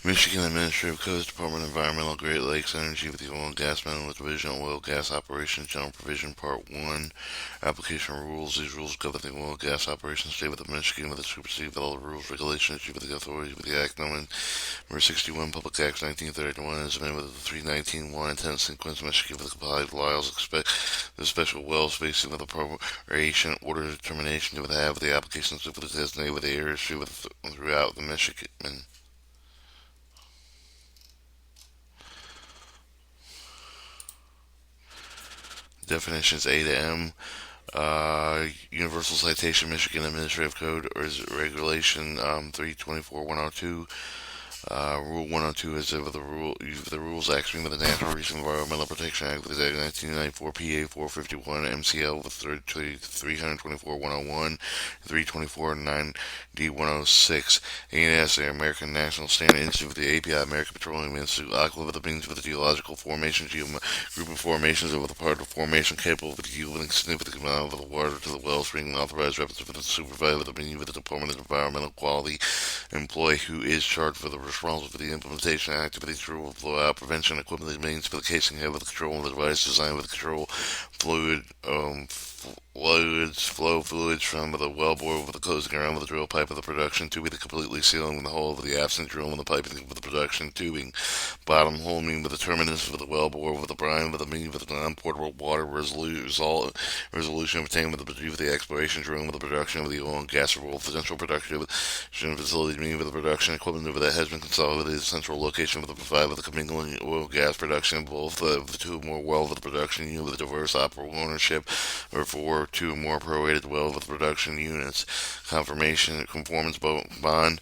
Michigan Administrative Codes Department of Environmental Great Lakes Energy with the Oil and Gas Manual Division Oil Gas Operations General Provision Part 1 Application Rules. These rules govern the oil and gas operations state with the Michigan with the supersede all the rules, regulations issued with the authorities with the Act number 61 Public Acts 1931 as amended with the 319 1 intent sequence Michigan with the complied laws expect the special well spacing of the appropriation order determination with have the applications with the designated with the area issue with throughout the Michigan. Definitions A to M. Universal Citation Michigan Administrative Code or is Regulation 324-102. Rule 102 is of the rules acting with the Natural Resources Environmental Protection Act with the 1994 PA 451 MCL with 324-101, 324-9D 106, ANS, the American National Standard Institute with the API, American Petroleum Institute, AQUA with the means with the geological formation, group of formations over the part of formation capable of yielding significant amount of the water to the wellspring, authorized representative of the supervisor with the meaning with the Department of Environmental Quality employee who is charged for the responsible for the implementation and activities for blowout prevention equipment means for the casing head with the control of the device designed with the control fluids from the wellbore with the closing around with the drill pipe of the production tubing the completely sealing the hole of the absent drill and the piping with the production tubing bottom hole mean with the terminus with the wellbore with the brine with the mean with the non-portable water resolution obtained with the exploration drilling with the production of the oil and gas for potential production facility mean with the production equipment over that has been consolidated central location with the provide with the commingling oil gas production both of the two or more well with the production unit with a diverse operational ownership or for two or more prorated well with production units. Conformance bond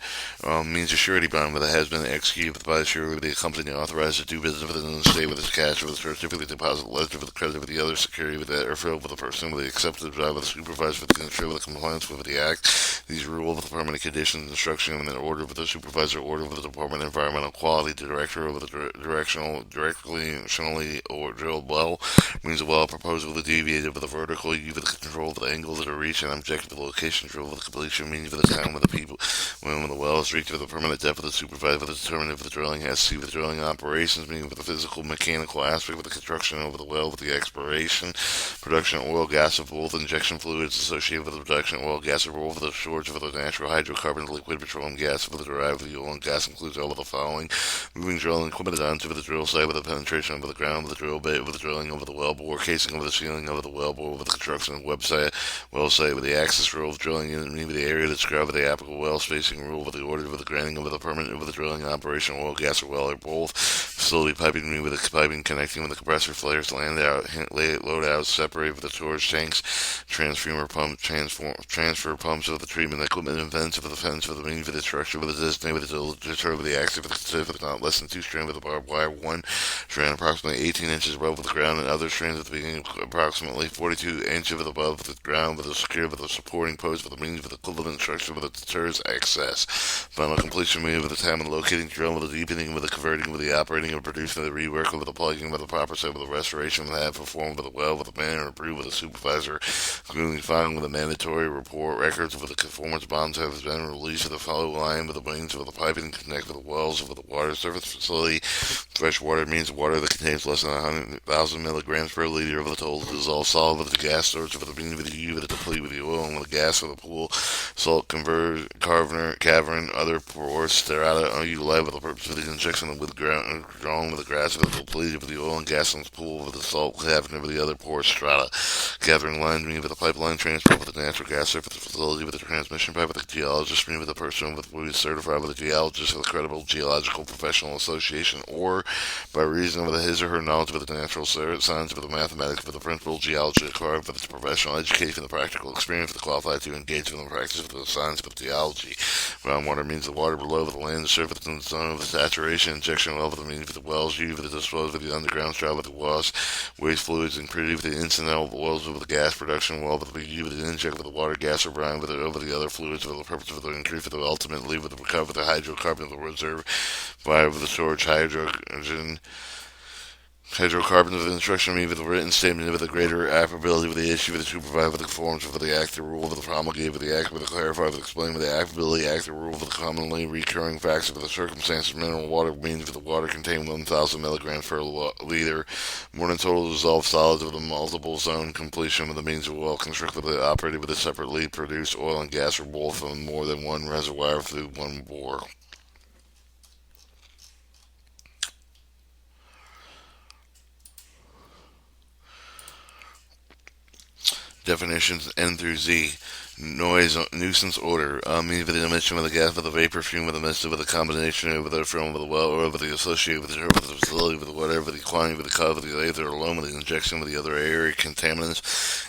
means a surety bond that has been executed by the surety with the company authorized to do business within the state with its cash with a certificate deposit ledger with the credit with the other security with that or filled with the person with the accepted job with the supervisor with the ensure with the compliance with the act. These rules with the permanent conditions, instruction, and then order with the supervisor, order with the Department of Environmental Quality, the director of the directionally or drilled well means a well proposed with a deviated with a vertical, with the control of the angle of the reach and objective location, drill with the completion means for the time with the people when the well is reached with the permanent depth of the supervisor with the determinant of the drilling has to see with the drilling operations meaning with the physical mechanical aspect with the construction over the well with the exploration production of oil gas of both injection fluids associated with the production of oil gas of oil for the storage of the natural hydrocarbons liquid petroleum gas for the derived of the oil and gas includes all of the following moving drilling equipment onto the drill site with the penetration over the ground with the drill bait with the drilling over the well bore casing over the ceiling over the well bore with the construction of the website well site with the access rule of drilling unit with the area described with the applicable well spacing rule with the order with the granting of the permit with the drilling operation oil gas or well or both facility piping with the piping connecting with the compressor flares land out load out separate with the storage tanks transfer pumps of the treatment equipment and vents of the fence of the means of the structure with the designated with the deter with the active with the specific not less than 2 strand with the barbed wire 1 strand approximately 18 inches above the ground and other strands at the beginning approximately 42 inches above the ground with a secure with a supporting post with the means with equivalent structure with the deters access. Final completion meaning with the time and locating drill with the deepening with the converting with the operating and producing with the rework with the plugging with the proper set with the restoration with the have performed with the well with the manner approved with the supervisor including filing with the mandatory report records with the conformance bonds have been released with the follow line with the wings with the piping connect with the wells with the water service facility. Fresh water means water that contains less than 100,000 milligrams per liter of the total dissolved solid with the gas storage with the bean with the U with the deplete with the oil and with the gas with the pool salt cavern other pores strata utilized with the purpose of the injection with ground drawn with the grass with the deplete with the oil and gas in the pool with the salt cavern with the other pore strata. Gathering line mean with the pipeline transport with the natural gas surface facility with the transmission pipe with the geologist mean with the person with who is certified with the geologist with a credible geological professional association or by reason of his or her knowledge of the natural science of the mathematics of the principal geology acquired with its professional education the practical experience of the qualified to engage in the practice of the science of geology. Groundwater means the water below the land, the surface, and the zone of the saturation. Injection well with the means of the wells used with the disposal of the underground straw with the waste fluids and pretty with the incidental wells with the gas production well with the used with the inject with the water, gas, or brine with it over the other fluids for the purpose of the increase of the ultimately with the recover the hydrocarbon of the reserve by the storage hydrogen Hydrocarbons with instruction mean with a written statement with a greater applicability with the issue with the supervisor with the conformance with the act, the rule with the promulgate with the act with the clarify with the explain with the applicability act, the rule with the commonly recurring facts of the circumstances. Mineral water means with the water contained 1,000 milligrams per liter, more than total dissolved solids with a multiple zone completion with the means of well constructed operated with a separately produced oil and gas or both from more than one reservoir through one bore. Definitions N through Z. Noise, nuisance, odor. Means with the emission of the gas, with the vapor, fume, with the mist, with the combination, with the film, with the well, or with the associated with the facility, with the whatever, with the quantity, with the cause, with the ether alone, with the injection, with the other air contaminants,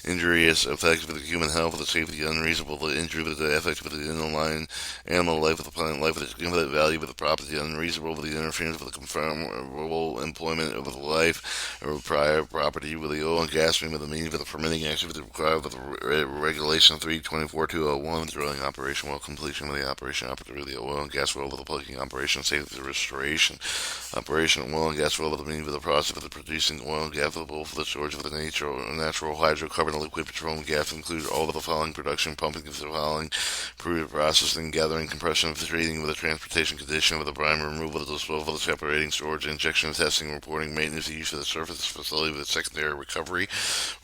injurious effects with the human health, with the safety, unreasonable, the injury, with the effect, with the inline animal life, with the plant life, with the cumulative value, with the property, unreasonable, with the interference, with the conformable employment of the life, or prior property, with the oil and gas stream, with the means, with the permitting activity required, with the regulation 324-201, drilling operation, well completion of the operation, operatively the oil and gas well with the plugging operation, safety restoration, operation oil and gas well with the means of the process of the producing oil and gas for the storage of the natural hydrocarbon liquid petroleum gas include all of the following: production, pumping of the following, processing, gathering, compression, treating with the transportation condition with the brine removal, the disposal, the separating, storage, injection, testing, reporting, maintenance, use of the surface facility with the secondary recovery,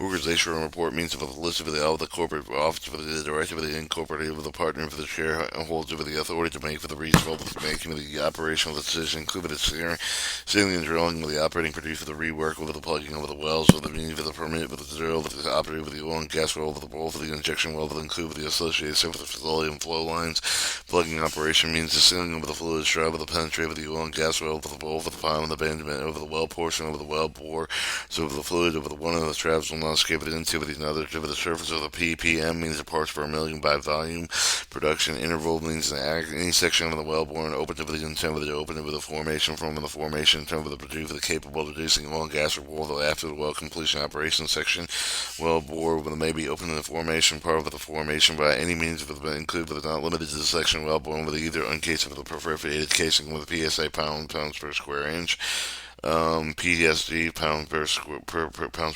organization report means of the list of the corporate office for the director of the incorporated with the partner for the shareholder with the authority to make for the result of making the operational decision, including the sealing and drilling with the operating producer for the rework with the plugging of the wells with the means for the permit with the drill with the operator with the oil and gas well with the bowl for the injection well with the include with the associated with the facility and flow lines. Plugging operation means the sealing of the fluid strap with the penetrate with the oil and gas well with the bowl for the pond and abandonment over the well portion over the well bore, so over the fluid over the one of the straps will not escape it into with another to the surface of the ppm means the parts per million by volume. Production interval means any section of the well bore open to the intent with the open with the formation from the formation intent with the producer capable of reducing oil and gas or boil after the well completion operation section well bore with may be open in the formation part of the formation by any means with include but not limited to the section well bore with either uncase of the perforated casing with PSA pounds per square inch. PSD pounds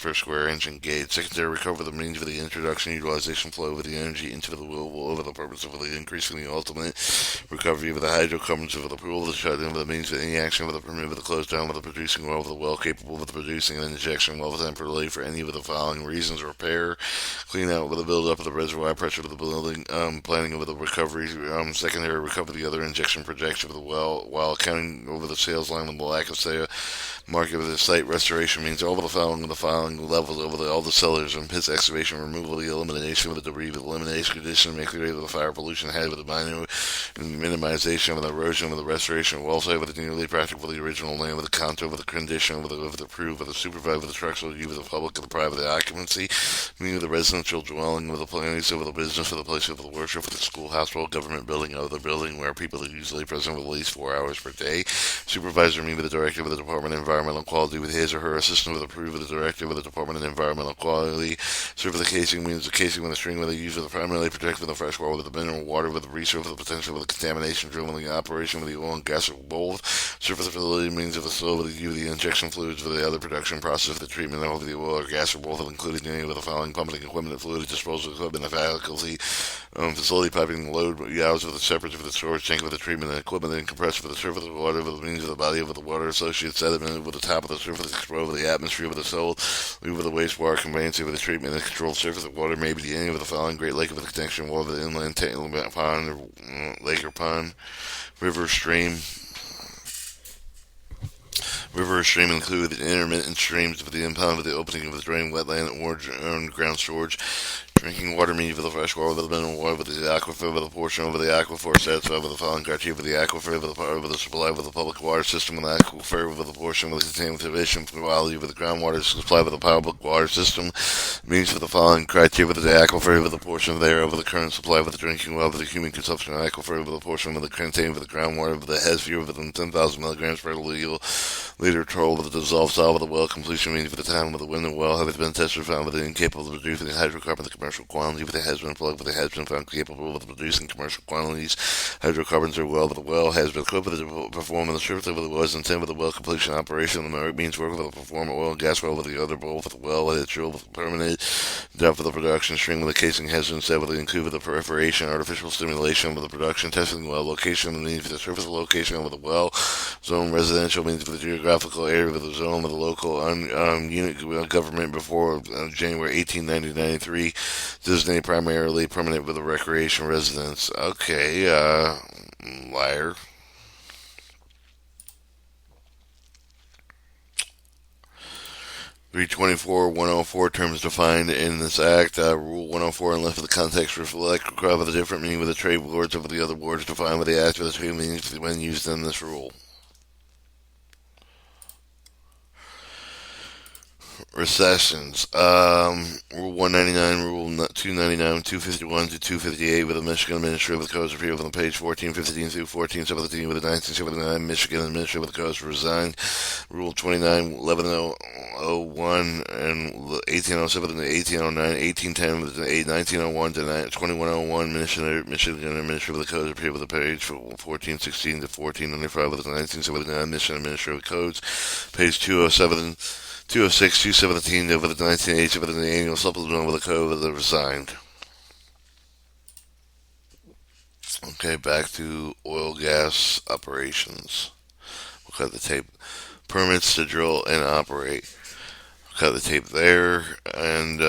per square inch and gauge. Secondary recover the means for the introduction, utilization, flow of the energy into the wheel over the purpose of the increasing the ultimate recovery of the hydrocarbons of the pool, the shut in with the means of any action with the permit with the close down with the producing well of the well capable of the producing an injection well temporarily for any of the following reasons: repair, clean out with the build up of the reservoir pressure of the building, planning over the recovery, secondary recover the other injection projection of the well while accounting over the sales line with the lack of sale. Market of the site restoration means all of the following levels over all the cellars and pits, excavation, removal, the elimination of the debris, with elimination condition, make the the fire pollution head with the minor minimization of the erosion with the restoration of well site with the nearly practical the original land with the contour with the condition with the proof with the supervised with the structural use of the public with the private occupancy, meaning the residential dwelling with the planning over the business for the place of the worship for the school, hospital, government building, other building where people are usually present with at least 4 hours per day. Supervisor meaning with the director of the Department of Environmental Quality with his or her assistant with approved with the director with the Department of Environmental Quality. Serve the casing means the casing with the string with the use of the primarily protect with the fresh water with the mineral water with the reserve with the potential with the contamination drill with the operation with the oil and gas of both. Surface facility means of the slow with the use of the injection fluids for the other production process of the treatment of the oil or gas or both, including any of the following pumping equipment, fluid disposal equipment, the faculty, facility piping, load hours with the separate for the storage tank with the treatment and equipment and compressor for the surface of the water with the means of the body of the water associated sediment with the top of the surface exposed with the atmosphere with the soil with the wastewater conveyance with the treatment and controlled surface of water may be any of the following: Great Lake with the connection water with the inland pond or lake or pond, river, stream. River or stream include the intermittent streams with the impound with the opening of the drain, wetland, or ground storage. Drinking water means with the fresh water, with the mineral water, with the aquifer, with the portion over the aquifer satisfied with the following criteria: with the aquifer, with the part of the supply, with the public water system, with the aquifer, with the portion with the contamination quality, with the groundwater supply, with the public water system means with the following criteria: with the aquifer, with the portion thereof, with the current supply, with the drinking well, with the human consumption of aquifer, with the portion with the contained with the groundwater, with the hemisphere within 10,000 milligrams per Later control of the dissolved solve of the well completion means for the time of the wind well has been tested found within incapable of producing hydrocarbon the commercial quantity with it has been plugged with it has been found capable of producing commercial quantities hydrocarbons are well, but the well has been equipped to perform in the surface of the well is intended with the well completion operation. The means work with the perform oil and gas well with the other bowl with the well at its drill with the permanent depth of the production string with the casing has been set with the include with the perforation, artificial stimulation with the production testing well location means for the surface location of the well zone residential means for the geographical area of the zone of the local unit government before January 1893 designated primarily permanent with a recreation residence. Okay, liar. 324 104 terms defined in this act. Rule 104, unless the context reflects the different meaning with the trade words over the other words defined with the act of the two meanings when used in this rule. Recessions. Rule 199, Rule 299, 251 to 258 with the Michigan Administrative Codes repealed on page 1415 through 1417 with the 1979 Michigan Administrative Codes resigned. Rule 29, 1101 and 1807 to 1809, 1810 with the 1901 to 2101 Michigan Administrative Codes repealed with the page 1416 to 1495 with the 1979 Michigan Administrative Codes, page 207. 206, 217 over the 1980 over the annual supplemental with the code that resigned. Okay, back to oil gas operations. We'll cut the tape. Permits to drill and operate. We'll cut the tape there, and